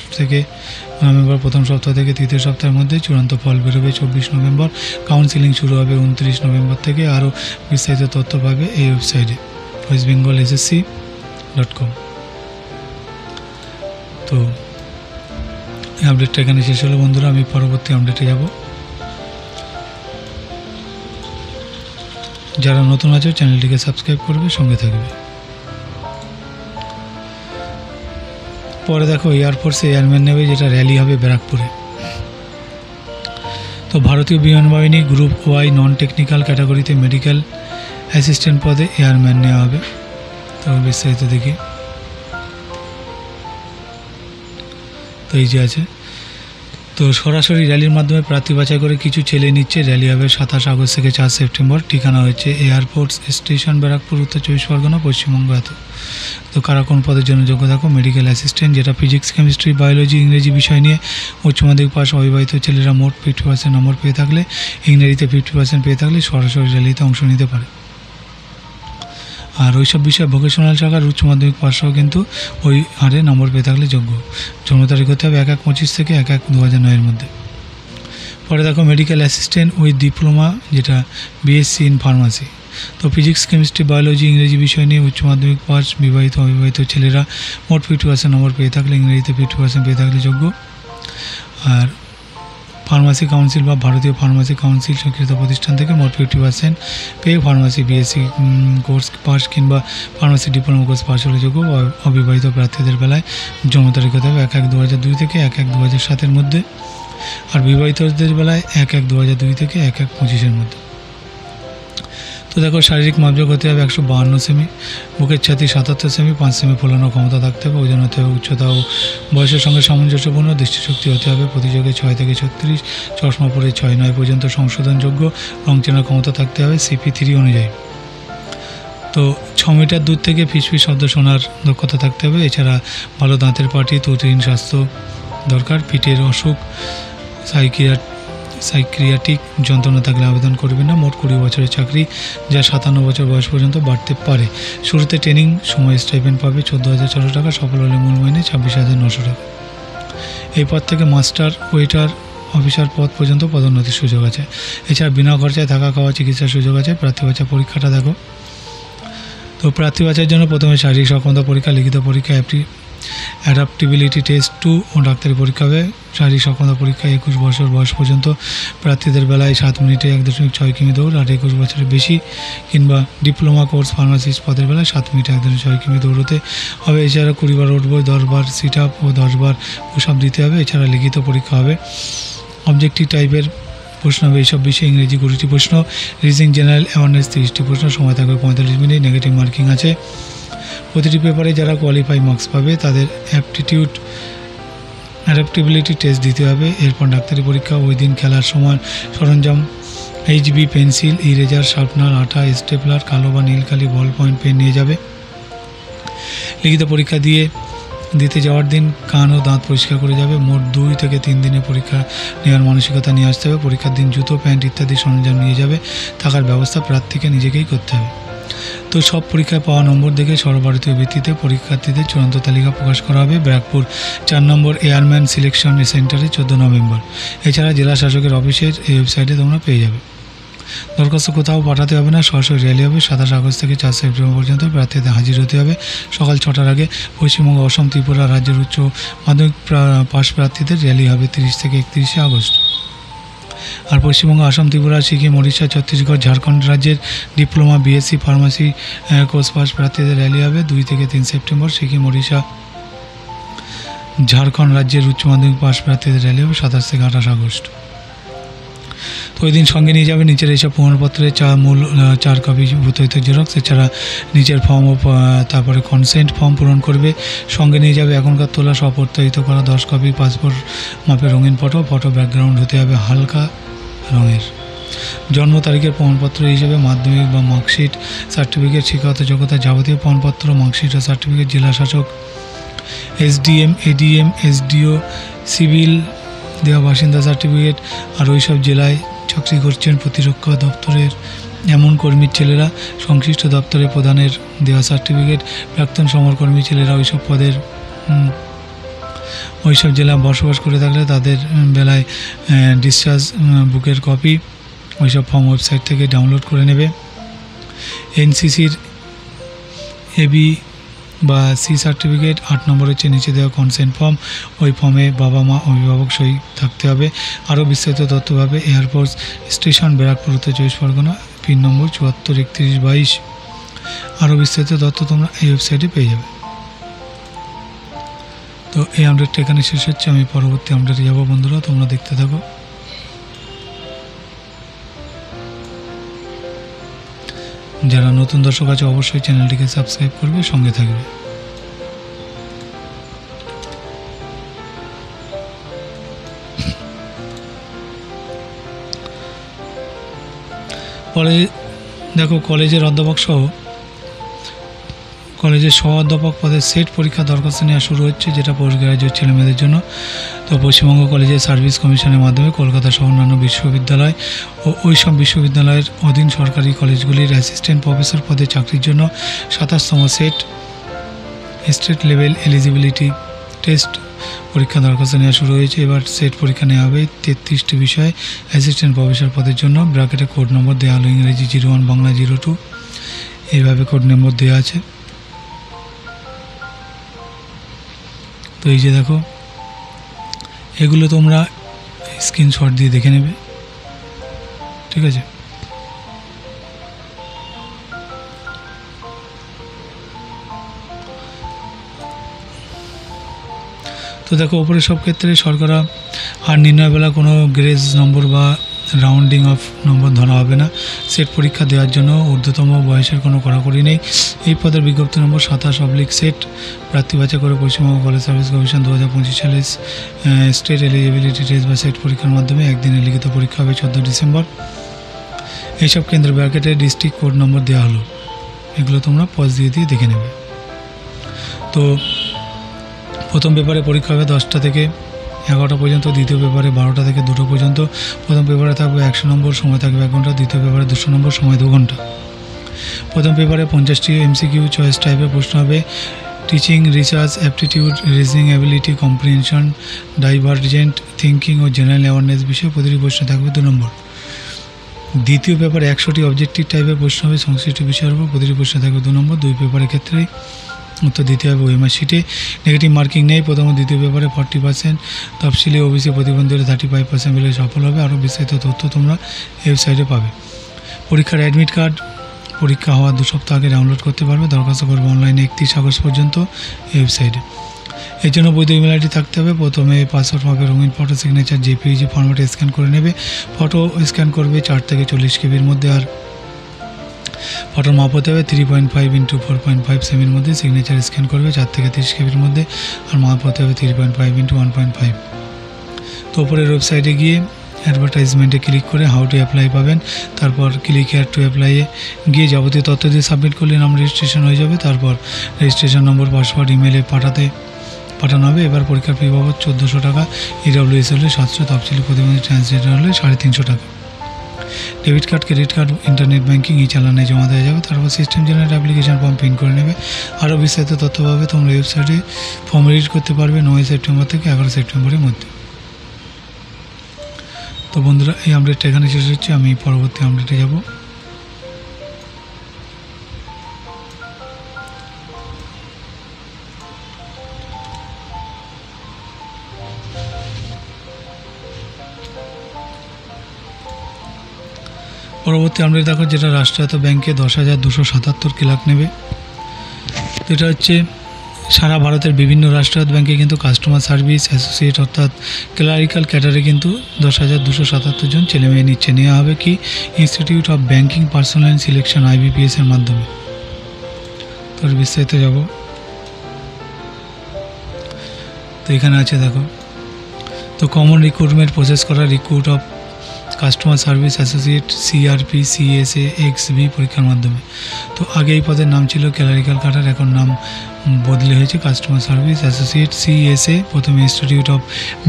প্রথম সপ্তাহ থেকে তৃতীয় সপ্তাহের মধ্যে। চূড়ান্ত ফল বেরোবে 24 নভেম্বর। কাউন্সিলিং শুরু হবে 29 নভেম্বর থেকে। আরও বিস্তারিত তথ্য পাবে এই ওয়েবসাইটে westbengalssc.com। তো এই আপডেটটা এখানে শেষ হলো বন্ধুরা। আমি পরবর্তী আপডেটে যাব। যারা নতুন আছে চ্যানেলটিকে সাবস্ক্রাইব করবে, সঙ্গে থাকবে। পরে দেখো এয়ারফোর্সে এয়ারম্যান নেবে, যেটা র্যালি হবে ব্যারাকপুরে। তো ভারতীয় বিমান বাহিনী গ্রুপ ওয়াই নন টেকনিক্যাল ক্যাটাগরিতে মেডিকেল অ্যাসিস্ট্যান্ট পদে এয়ারম্যান নেওয়া হবে। তো বিস্তারিত দেখি। তো এই যে আছে, তো সরাসরি র্যালির মাধ্যমে প্রার্থী বাছাই করে কিছু ছেলে নিচ্ছে। র্যালি হবে 27 আগস্ট থেকে 4 সেপ্টেম্বর। ঠিকানা হচ্ছে এয়ারপোর্ট স্টেশন, ব্যারাকপুর, উত্তর 24 পরগনা, পশ্চিমবঙ্গ। এত তো কারা কোন পদের জন্য যোগ্য থাকো? মেডিকেল অ্যাসিস্ট্যান্ট, যেটা ফিজিক্স, কেমিস্ট্রি, বায়োলজি, ইংরেজি বিষয় নিয়ে উচ্চ মাধ্যমিক পাস অবিবাহিত ছেলেরা মোট 50% নম্বর পেয়ে থাকলে, ইংরেজিতে 50% পেয়ে থাকলে সরাসরি র্যালিতে অংশ নিতে পারে। আর ওইসব বিষয়ে ভোকেশনাল শাখার উচ্চ মাধ্যমিক পাসও কিন্তু ওই হারে নম্বর পেয়ে থাকলে যোগ্য। জন্ম তারিখ হতে হবে 1/1/25 থেকে 1/1/2009 মধ্যে। পরে দেখো মেডিকেল অ্যাসিস্ট্যান্ট উইথ ডিপ্লোমা, যেটা বিএসসি ইন ফার্মাসি। তো ফিজিক্স, কেমিস্ট্রি, বায়োলজি, ইংরেজি বিষয় নিয়ে উচ্চ মাধ্যমিক পাস বিবাহিত অবিবাহিত ছেলেরা মোট 50% নম্বর পেয়ে থাকলে, ইংরেজিতে 50% পেয়ে থাকলে যোগ্য। আর ফার্মাসি কাউন্সিল বা ভারতীয় ফার্মাসি কাউন্সিল স্বীকৃত প্রতিষ্ঠান থেকে মোট 50% পেয়ে ফার্মাসি বিএসসি কোর্স পাস কিংবা ফার্মাসি ডিপ্লোমা কোর্স পাস হলে যোগ্য। অবিবাহিত প্রার্থীদের বেলায় জন্ম তারিখ হতে হবে 1/1/2002 থেকে 1/1/2007 মধ্যে। আর বিবাহিতদের বেলায় 1/1/2002 থেকে 1/1/25 মধ্যে। তো দেখো শারীরিক মাপযোগ হতে হবে 152 সেমি, বুকের ছাতি 77 সেমি, 5 সেমি ফোলানোর ক্ষমতা থাকতে হবে, ওজন হতে হবে উচ্চতা ও বয়সের সঙ্গে সামঞ্জস্যপূর্ণ, দৃষ্টিশক্তি হতে হবে প্রতিযোগে 6 থেকে 36, চশমা পরে 6-9 পর্যন্ত সংশোধনযোগ্য, রং চেনার ক্ষমতা থাকতে হবে CP3 অনুযায়ী। তো 6 মিটার দূর থেকে ফিসফিস শব্দ শোনার দক্ষতা থাকতে হবে। এছাড়া ভালো দাঁতের পাটি, ত্বকহীন স্বাস্থ্য দরকার। পিঠের অসুখ, সাইক্রিয়াটিক যন্ত্রণা থাকলে আবেদন করবে না। মোট 20 বছরের চাকরি, যা 57 বছর বয়স পর্যন্ত বাড়তে পারে। শুরুতে ট্রেনিং সময় স্টাইপেন্ড পাবে 14,600 টাকা, সফল হলে মূল মাইনে 26,900 টাকা। এই পদ থেকে মাস্টার, ওয়েটার, অফিসার পদ পর্যন্ত পদোন্নতির সুযোগ আছে। এছাড়া বিনা খরচায় থাকা, খাওয়া, চিকিৎসার সুযোগ আছে। প্রার্থী বাছাই পরীক্ষাটা দেখো। তো প্রার্থী বাছাইয়ের জন্য প্রথমে শারীরিক সক্ষমতা পরীক্ষা, লিখিত পরীক্ষা, অ্যাডাপ্টিবিলিটি টেস্ট 2 ও ডাক্তারি পরীক্ষা হবে। শারীরিক সক্ষমতা পরীক্ষা 21 বছর বয়স পর্যন্ত প্রার্থীদের বেলায় 7 মিনিটে 1.6 কিমি দৌড়, আর 21 বছরের বেশি কিংবা ডিপ্লোমা কোর্স ফার্মাসিস্ট পদের বেলায় 7 মিনিটে 1.6 কিমি দৌড়তে হবে। এছাড়া 20 বার উঠব, 10 বার সিট আপ ও 10 বার পুশ আপ দিতে হবে। এছাড়া লিখিত পরীক্ষা হবে, অবজেক্টিভ টাইপের প্রশ্ন হবে। এইসব বিষয়ে ইংরেজি 20টি প্রশ্ন, রিজনিং জেনারেল অ্যাওয়ারনেস 30টি প্রশ্ন, সময় থাকবে 45 মিনিট। নেগেটিভ মার্কিং আছে। প্রতিটি পেপারে যারা কোয়ালিফাই মার্কস পাবে তাদের অ্যাডাপ্টিবিলিটি টেস্ট দিতে হবে। এরপর ডাক্তারি পরীক্ষা। ওই দিন খেলার সময় সরঞ্জাম HB পেন্সিল, ইরেজার, শার্পনার, আঠা, স্টেপলার, কালো বা নীল কালি, বল পয়েন্ট পেন নিয়ে যাবে। লিখিত পরীক্ষা দিতে যাওয়ার দিন কান ও দাঁত পরিষ্কার করে যাবে। মোট 2 থেকে 3 দিনে পরীক্ষা নেওয়ার মানসিকতা নিয়ে আসতে হবে। পরীক্ষার দিন জুতো, প্যান্ট ইত্যাদি সরঞ্জাম নিয়ে যাবে। থাকার ব্যবস্থা প্রার্থীকে নিজেকেই করতে হবে। তো সব পরীক্ষায় পাওয়া নম্বর দেখে সর্বভারতীয় ভিত্তিতে পরীক্ষার্থীদের চূড়ান্ত তালিকা প্রকাশ করা হবে ব্যারাকপুর 4 নম্বর এয়ারম্যান সিলেকশন সেন্টারে 14 নভেম্বর। এছাড়া জেলা শাসকের অফিসের এই ওয়েবসাইটে তোমরা পেয়ে যাবে। দরখাস্ত কোথাও পাঠাতে হবে না, সরাসরি র্যালি হবে 27 আগস্ট থেকে 4 সেপ্টেম্বর পর্যন্ত। প্রার্থীদের হাজির হতে হবে সকাল 6টার আগে। পশ্চিমবঙ্গ, অসম, ত্রিপুরা রাজ্যের উচ্চ মাধ্যমিক পাস প্রার্থীদের র্যালি হবে 30 থেকে 31 আগস্ট। আর পশ্চিমবঙ্গ, আসাম, ত্রিপুরা, সিকিম, ওড়িশা, ছত্তিশগড়, ঝাড়খণ্ড রাজ্যের diploma, BSc, pharmacy course pass প্রার্থীদের র্যালি হবে 2 থেকে 3 সেপ্টেম্বর। সিকিম, ওড়িশা, ঝাড়খণ্ড রাজ্যের উচ্চ মাধ্যমিক পাস প্রার্থীদের র্যালি হবে 27 থেকে 28 আগস্ট। তো ওই দিন সঙ্গে নিয়ে যাবে নিচের এইসব প্রমাণপত্রের মূল 4 কপি ভূতহিত জেরক্স। এছাড়া নিচের ফর্ম ও তারপরে কনসেন্ট ফর্ম পূরণ করবে। সঙ্গে নিয়ে যাবে এখনকার তোলা স্বপ্রত্যয়িত করা 10 কপি পাসপোর্ট মাপের রঙিন ফটো ব্যাকগ্রাউন্ড হতে হবে হালকা রঙের। জন্ম তারিখের প্রমাণপত্র হিসেবে মাধ্যমিক বা মার্কশিট, সার্টিফিকেট, শিক্ষাগত যোগ্যতা, যাবতীয় প্রমাণপত্র, মার্কশিট ও সার্টিফিকেট, জেলা শাসক, SDM, ADM, SDO, সিভিল দেওয়া বাসিন্দা সার্টিফিকেট। আর ওই সব জেলায় চাকরি করছেন প্রতিরক্ষা দপ্তরের এমন কর্মীর ছেলেরা সংশ্লিষ্ট দপ্তরের প্রধানের দেওয়া সার্টিফিকেট। প্রাক্তন সমরকর্মী ছেলেরা ওইসব পদের ওইসব জেলা বসবাস করে থাকলে তাদের বেলায় ডিসচার্জ বুকের কপি ওইসব ফর্ম ওয়েবসাইট থেকে ডাউনলোড করে নেবে। NCCর AB বা সি সার্টিফিকেট। 8 নম্বর হচ্ছে নিচে দেওয়া কনসেন্ট ফর্ম। ওই ফর্মে বাবা মা অভিভাবক সই থাকতে হবে। আরও বিস্তারিত তথ্য পাবে এয়ারফোর্স স্টেশন, ব্যারাকপুর, উত্তর 24 পরগনা, পিন নম্বর 743122। আরও বিস্তারিত তথ্য তোমরা এই ওয়েবসাইটে পেয়ে যাবে। তো এই আপডেটটা এখানে শেষ হচ্ছে। আমি পরবর্তী আপডেটে যাবো বন্ধুরা, তোমরা দেখতে থাকো। যারা নতুন দর্শক আছে অবশ্যই চ্যানেলটিকে সাবস্ক্রাইব করবে, সঙ্গে থাকবে। পরে দেখো কলেজের অধ্যাপক সহ কলেজের সহ অধ্যাপক পদের সেট পরীক্ষা দরখাস্ত নেওয়া শুরু হচ্ছে, যেটা পোস্ট গ্রাজুয়েট ছেলেমেয়েদের জন্য। তো পশ্চিমবঙ্গ কলেজের সার্ভিস কমিশনের মাধ্যমে কলকাতা সহ অন্যান্য বিশ্ববিদ্যালয় ও ওইসব বিশ্ববিদ্যালয়ের অধীন সরকারি কলেজগুলির অ্যাসিস্ট্যান্ট প্রফেসর পদে চাকরির জন্য 27তম স্টেট লেভেল এলিজিবিলিটি টেস্ট পরীক্ষা দরখাস্ত নেওয়া শুরু হয়েছে। এবার সেট পরীক্ষা নেওয়া হবে 33টি বিষয়ে অ্যাসিস্ট্যান্ট প্রফেসর পদের জন্য। ব্র্যাকেটে কোড নম্বর দেওয়া হলো ইংরেজি 01, বাংলা 02, এইভাবে কোড নম্বর দেওয়া আছে। তো এই যে দেখো, এগুলো তোমরা স্ক্রিনশট দিয়ে দেখে নেবে, ঠিক আছে। তো দেখো ওপরে সব ক্ষেত্রে শর্করা হার নির্ণয় বেলা কোনো গ্রেস নম্বর বা রাউন্ডিং অফ নম্বর ধরা হবে না। সেট পরীক্ষা দেওয়ার জন্য ঊর্ধ্বতম বয়সের কোনো কড়াকড়ি নেই। এই পদের বিজ্ঞপ্তি নম্বর 27 সেট প্রার্থী বাছাই করে পশ্চিমবঙ্গ কলেজ সার্ভিস কমিশন 2025 সালে স্টেট এলিজিবিলিটি টেস্ট বা সেট পরীক্ষার মাধ্যমে একদিনের লিখিত পরীক্ষা হবে 14 ডিসেম্বর। এইসব কেন্দ্র ব্র্যাকেটে ডিস্ট্রিক্ট কোড নম্বর দেওয়া হলো, এগুলো তোমরা পজ দিয়ে দেখে নেবে। তো প্রথম পেপারে পরীক্ষা হবে 10টা থেকে 11টা পর্যন্ত, দ্বিতীয় পেপারে 12টা থেকে 2টো পর্যন্ত। প্রথম পেপারে থাকবে 100 নম্বর, সময় থাকবে 1 ঘন্টা। দ্বিতীয় পেপারে 200 নম্বর, সময় 2 ঘন্টা। প্রথম পেপারে 50টি MCQ চয়েস টাইপের প্রশ্ন হবে। Teaching, research, aptitude, reasoning ability, comprehension, divergent thinking ও জেনারেল অ্যাওয়ারনেস বিষয়ে প্রতিটি প্রশ্ন থাকবে 2 নম্বর। দ্বিতীয় পেপারে 100টি অবজেক্টিভ টাইপের প্রশ্ন হবে সংশ্লিষ্ট বিষয়ের উপর, প্রতিটি প্রশ্ন থাকবে 2 নম্বর। 2 পেপারের ক্ষেত্রে উত্তর দিতে হবে ওএমআর শিটে। নেগেটিভ মার্কিং নেই। প্রথম ও দ্বিতীয় পেপারে 40%, তফসিলি ওবিসি প্রতিবন্ধীরা 35% মিলে সফল হবে। আরও বিস্তারিত তথ্য তোমরা ওয়েবসাইটে পাবে। পরীক্ষার অ্যাডমিট কার্ড পরীক্ষা হওয়ার 2 সপ্তাহ আগে ডাউনলোড করতে পারবে। দরখাস্ত করবে অনলাইনে 31 আগস্ট পর্যন্ত ওয়েবসাইটে। এর জন্য বৈধ ইমেল আইডি থাকতে হবে। প্রথমে পাসওয়ার্ড পাবে রঙিন ফটো সিগনেচার জেপিইজি ফরম্যাটে স্ক্যান করে নেবে। ফটো স্ক্যান করবে 4 থেকে 40 কেবির মধ্যে, আর ফটোর মাপ হতে হবে 3.5 × 4.5 সেমির মধ্যে। সিগনেচার স্ক্যান করবে 4 থেকে 30 কেবির মধ্যে, আর মাপ হতে হবে 3.5 × 1.5। তো ওপরের ওয়েবসাইটে গিয়ে অ্যাডভার্টাইজমেন্টে ক্লিক করে হাউ টু অ্যাপ্লাই পাবেন। তারপর ক্লিক হেয়ার টু অ্যাপ্লাইয়ে গিয়ে যাবতীয় তথ্য দিয়ে সাবমিট করলে নাম রেজিস্ট্রেশন হয়ে যাবে। তারপর রেজিস্ট্রেশন নম্বর, পাসওয়ার্ড, ইমেলে পাঠানো হবে। এবার পরীক্ষার ফি বাবদ 1400 টাকা, EWS হলে 700, তফসিলি প্রতিবন্ধী ট্রান্সজেন্ডার হলে 350 টাকা। Debit card, credit card, internet banking এই চালানে জমা দেওয়া যাবে। তারপর system generate application form print করে নেবে। আরও বিস্তারিত তথ্য পাবে তোমরা ওয়েবসাইটে। ফর্ম রিড করতে পারবে 9 সেপ্টেম্বর থেকে 11 সেপ্টেম্বরের মধ্যে। তো বন্ধুরা, এই আপডেটটা এখানে শেষ হচ্ছে। আমি পরবর্তী আপডেটে যাব। পরবর্তী আপডেট দেখো, যেটা রাষ্ট্রায়ত্ত ব্যাংকে 10,277 ক্লার্ক নেবে। তো এটা হচ্ছে সারা ভারতের বিভিন্ন রাষ্ট্রায়ত্ত ব্যাংকে কিন্তু কাস্টমার সার্ভিস অ্যাসোসিয়েট অর্থাৎ ক্লারিক্যাল ক্যাডারে কিন্তু 10,277 জন ছেলেমেয়ে নেওয়া হবে কি institute of banking personal selection IBPS এর মাধ্যমে। তো বিস্তারিত যাব। তো এখানে আছে দেখো, তো কমন রিক্রুটমেন্ট প্রসেস করা recruit of customer service associate CRP CSA XB পরীক্ষার মাধ্যমে। তো আগে এই পদের নাম ছিল ক্লারিক্যাল ক্যাডার, এখন নাম বদলে হয়েছে কাস্টমার সার্ভিস অ্যাসোসিয়েট CSA। প্রথমে institute of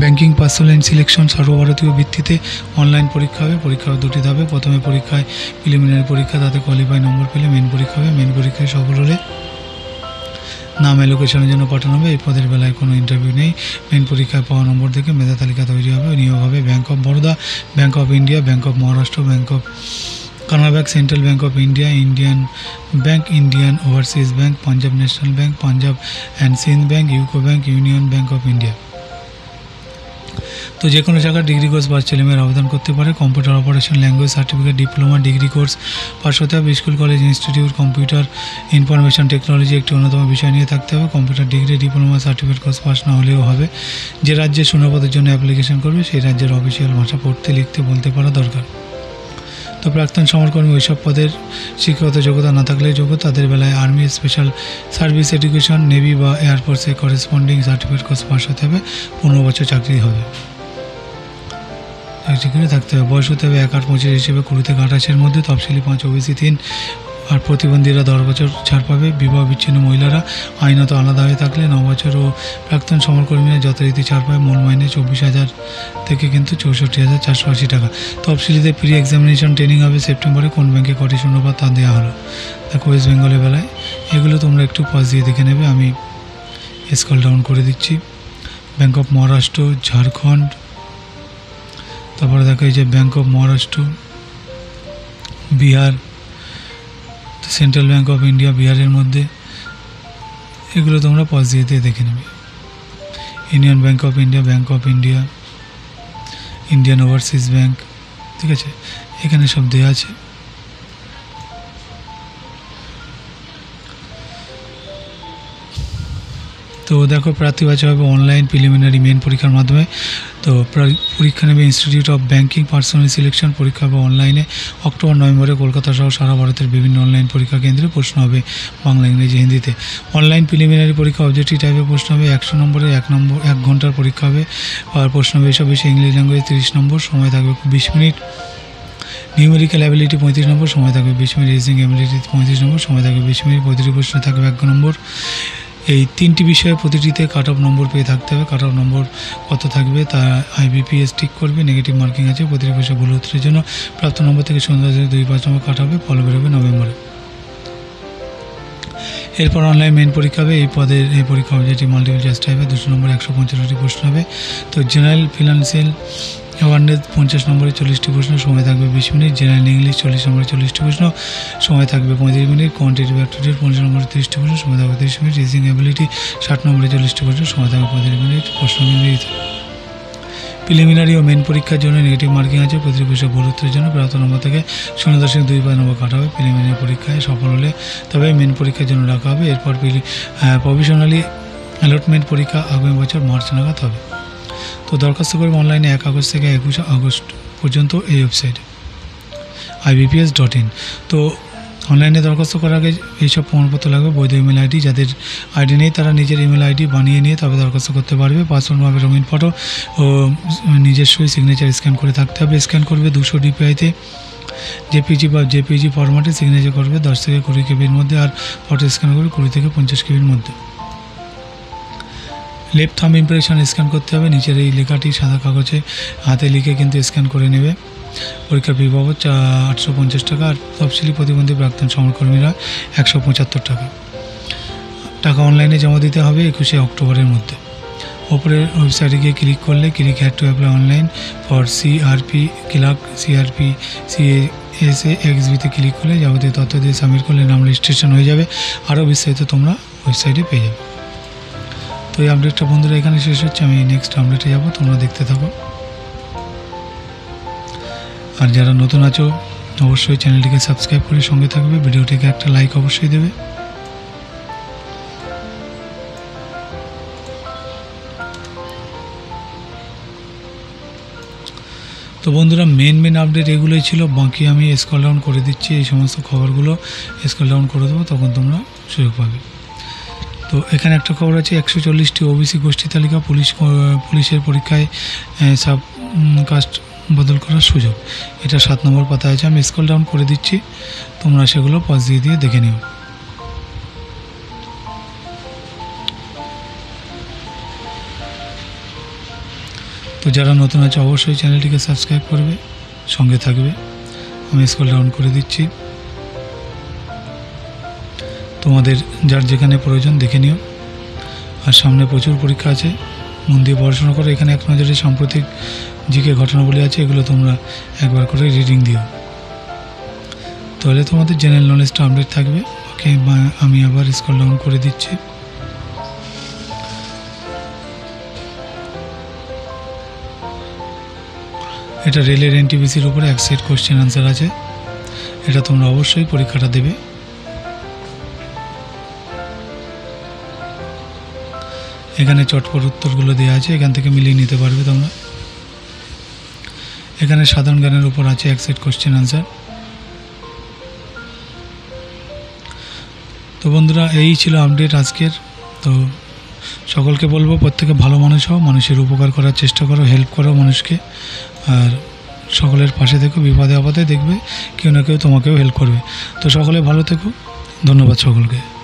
banking personal selection সর্বভারতীয় ভিত্তিতে অনলাইন পরীক্ষা হবে। পরীক্ষা 2টি ধাপে। প্রথমে পরীক্ষায় প্রিলিমিনারি পরীক্ষা, তাতে কোয়ালিফাই নম্বর পেলে মেন পরীক্ষা হবে। মেন পরীক্ষায় সফল হলে নাম অ্যালোকেশনের জন্য পাঠানো হবে। এই পদের বেলায় কোনো ইন্টারভিউ নেই। মেন পরীক্ষায় পাওয়া নম্বর থেকে মেধা তালিকা তৈরি হবে। নিয়োগ হবে bank of Baroda, bank of India, bank of Maharashtra, bank of Canara bank, central bank of India, Indian bank, Indian overseas bank, Punjab national bank, Punjab and Sind bank, UCO bank, union bank of India. তো যে কোনো জায়গায় ডিগ্রি কোর্স বা ছেলেমেয়েরা আবেদন করতে পারে। Computer operation, language certificate, diploma, degree course pass হতে হবে। School, college, institute computer information technology একটি অন্যতম বিষয় নিয়ে থাকতে হবে। Computer degree, diploma, certificate course pass না হলেও হবে। যে রাজ্যে শূন্যপদের জন্য অ্যাপ্লিকেশন করবে সেই রাজ্যের অফিসিয়াল ভাষা পড়তে, লিখতে, বলতে পারা দরকার। তো প্রাক্তন সমরকর্মী ওইসব পদের শিক্ষাগত যোগ্যতা না থাকলে যোগ্য, তাদের বেলায় army, special service, education, navy বা এয়ারফোর্সে করেসপন্ডিং সার্টিফিকেট কোর্স পাস হতে হবে, 15 বছর চাকরি হবে, চাকরি করে থাকতে হবে। বয়স হতে হবে 1-8-25 হিসেবে 20 থেকে 28-এর মধ্যে। তফসিলি 5, ওবিসি 3 আর প্রতিবন্ধীরা 10 বছর ছাড় পাবে। বিবাহ বিচ্ছিন্ন মহিলারা আইনত আলাদা হয়ে থাকলে 9 বছর ও প্রাক্তন সমরকর্মীরা যথারীতি ছাড় পায়। মূল মাইনে 24,000 থেকে কিন্তু 64,480 টাকা। তফসিলিতে প্রি এক্সামিনেশন ট্রেনিং হবে সেপ্টেম্বরে। কোন ব্যাংকে কটি শূন্যপদ তা দেওয়া হলো। দেখো ওয়েস্ট বেঙ্গলের বেলায় এগুলো তোমরা একটু পাস দিয়ে দেখে নেবে। আমি স্ক্রল ডাউন করে দিচ্ছি। ব্যাঙ্ক অফ মহারাষ্ট্র, ঝাড়খণ্ড, তারপরে দেখো এই যে bank of Maharashtra, Bihar, central bank of India বিহারের মধ্যে, এগুলো তোমরা পজ দিয়ে দেখে নেবে। Union bank of India, bank of India, Indian overseas bank, ঠিক আছে, এখানে সব দেওয়া আছে। তো দেখো প্রার্থী বাছাই হবে অনলাইন, প্রিলিমিনারি, মেন পরীক্ষার মাধ্যমে। তো পরীক্ষা নেবে institute of banking personal selection. পরীক্ষা হবে অনলাইনে। অক্টোবর-নভেম্বরে কলকাতা সহ সারা ভারতের বিভিন্ন অনলাইন পরীক্ষা কেন্দ্রে প্রশ্ন হবে বাংলা, ইংরেজি, হিন্দিতে। অনলাইন প্রিলিমিনারি পরীক্ষা অবজেক্টিভ টাইপের প্রশ্ন হবে। 100 নম্বরে 1 ঘন্টার পরীক্ষা হবে। আর প্রশ্ন হবে এসব বিষয়ে ইংলিশ ল্যাঙ্গুয়েজ 30 নম্বর, সময় থাকবে 20 মিনিট। নিউমেরিক্যাল অ্যাবিলিটি 35 নম্বর, সময় থাকবে 20 মিনিট। রিজনিং অ্যাবিলিটি 35 নম্বর, সময় থাকবে 20 মিনিট। প্রতিটি প্রশ্নে থাকবে 1 নম্বর। এই 3টি বিষয়ে প্রতিটিতে কাট অফ নম্বর পেয়ে থাকতে হবে। কাট অফ নম্বর কত থাকবে তা IBPS ঠিক করবে। নেগেটিভ মার্কিং আছে। প্রতিটি বিষয়ে ভুল উত্তরের জন্য প্রাপ্ত নম্বর থেকে 0.25 নম্বর কাট হবে। ফল বেরোবে নভেম্বরে। এরপর অনলাইন মেন পরীক্ষা হবে। এই পদের এই পরীক্ষা হবে যেটি মাল্টিপল চয়েস টাইপের। 200 নম্বরে 145টি প্রশ্ন হবে। তো জেনারেল ফিনান্সিয়াল অ্যাওয়ারনেস 50 নম্বরে 40টি প্রশ্ন, সময় থাকবে 20 মিনিট। জেনারেল ইংলিশ 40 নম্বরে 40টি প্রশ্ন, সময় থাকবে 35 মিনিট। কোয়ান্টিটিভ অ্যাপটিটিউড 50 নম্বরে 30টি প্রশ্ন, সময় থাকবে 30 মিনিট। রিজনিং অ্যাবিলিটি 60 নম্বরে 40টি প্রশ্ন, সময় থাকবে 35 মিনিট। প্রশ্ন ইংরেজিতে। প্রিলিমিনারি ও মেন পরীক্ষার জন্য নেগেটিভ মার্কিং আছে। প্রতিটি বিষয়ে ভুল উত্তরের জন্য প্রাপ্ত নম্বর থেকে 0.25 নম্বর কাটা হবে। প্রিলিমিনারি পরীক্ষায় সফল হলে তবে মেন পরীক্ষার জন্য রাখা হবে। এরপর প্রভিশনালি অ্যালটমেন্ট পরীক্ষা আগামী বছর মার্চ নাগাদ হবে। তো দরখাস্ত করবে অনলাইনে 1 আগস্ট থেকে 21 আগস্ট পর্যন্ত এই ওয়েবসাইটে ibps.in। তো অনলাইনে দরখাস্ত করার আগে এইসব প্রমাণপত্র লাগবে। বৈধ ইমেল আইডি, যাদের আইডি নেই তারা নিজের ইমেল আইডি বানিয়ে নিয়ে তবে দরখাস্ত করতে পারবে। পাসপোর্টভাবে রঙিন ফটো ও নিজস্বই সিগনেচার স্ক্যান করে থাকতে হবে। স্ক্যান করবে 200 DPI-তে, জেপিজি ফরম্যাটে সিগনেচার করবে 10 থেকে 20 কেবির মধ্যে। আর ফটো স্ক্যান করবে 20 থেকে 50 কেবির মধ্যে। লেফট থাম্ব ইমপ্রেশন স্ক্যান করতে হবে। নিচের এই লেখাটি সাদা কাগজে হাতে লিখে কিন্তু স্ক্যান করে নেবে। পরীক্ষার ফি বাবদ 850 টাকা। আর তফসিলি প্রতিবন্ধী প্রাক্তন সমরকর্মীরা 175 টাকা। টাকা অনলাইনে জমা দিতে হবে 21 অক্টোবরের মধ্যে। ওপরের ওয়েবসাইটে গিয়ে ক্লিক করলে click had to apply online for CRP clerk CRP CSA XB-তে ক্লিক করলে যাবতীয় তথ্য দিয়ে সাবমিট করলে নাম রেজিস্ট্রেশন হয়ে যাবে। আরও বিস্তারিত তোমরা ওয়েবসাইটে পেয়ে যাবে। তো এই আপডেটটা বন্ধুরা এখানে শেষ হচ্ছে। আমি নেক্সট আপডেটে যাব, তোমরা দেখতে থাকো। আর যারা নতুন আছো অবশ্যই চ্যানেলটিকে সাবস্ক্রাইব করে সঙ্গে থাকবে। ভিডিওটিকে একটা লাইক অবশ্যই দেবে। তো বন্ধুরা মেন আপডেট এগুলোই ছিল। বাকি আমি স্ক্রল ডাউন করে দিচ্ছি। এই সমস্ত খবরগুলো স্ক্রল ডাউন করে দেবো, তখন তোমরা সুযোগ পাবে। তো এখানে একটা খবর আছে, 140টি ওবিসি গোষ্ঠী তালিকা পুলিশের পরীক্ষায় সাব কাস্ট বদল করার সুযোগ। এটা 7 নম্বর পাতায় আছে। আমি স্ক্রল ডাউন করে দিচ্ছি, তোমরা সেগুলো পজ দিয়ে দেখে নিও। তো যারা নতুন আছে অবশ্যই চ্যানেলটিকে সাবস্ক্রাইব করবে, সঙ্গে থাকবে। আমি স্ক্রল ডাউন করে দিচ্ছি, তোমাদের যার যেখানে প্রয়োজন দেখে নিও। আর সামনে প্রচুর পরীক্ষা আছে, মন দিয়ে পড়াশোনা করো। এখানে এক নজরে সাম্প্রতিক জিকে ঘটনাবলী আছে, এগুলো তোমরা একবার করে রিডিং দিও, তাহলে তোমাদের জেনারেল নলেজটা আপডেট থাকবে। ওকে, আমি আবার স্ক্রল ডাউন করে দিচ্ছি। এটা রেলের NTPC-র উপরে এক সেট কোশ্চেন আনসার আছে, এটা তোমরা অবশ্যই পরীক্ষাটা দেবে। এখানে চটপট উত্তরগুলো দেওয়া আছে, এখান থেকে মিলিয়ে নিতে পারবে তোমরা। এখানে সাধারণ জ্ঞানের উপর আছে এক সেট কোশ্চেন আনসার, বন্ধুরা, এই ছিল আপডেট আজকের। তো সকলকে বলবো প্রত্যেকে ভালো মানুষ হও, মানুষের উপকার করার চেষ্টা করো, হেল্প করো মানুষকে, আর সকলের পাশে থেকো। বিপদে আপদে দেখবে কেউ না কেউ তোমাকেও হেল্প করবে। তো সকলে ভালো থেকো, ধন্যবাদ সকলকে।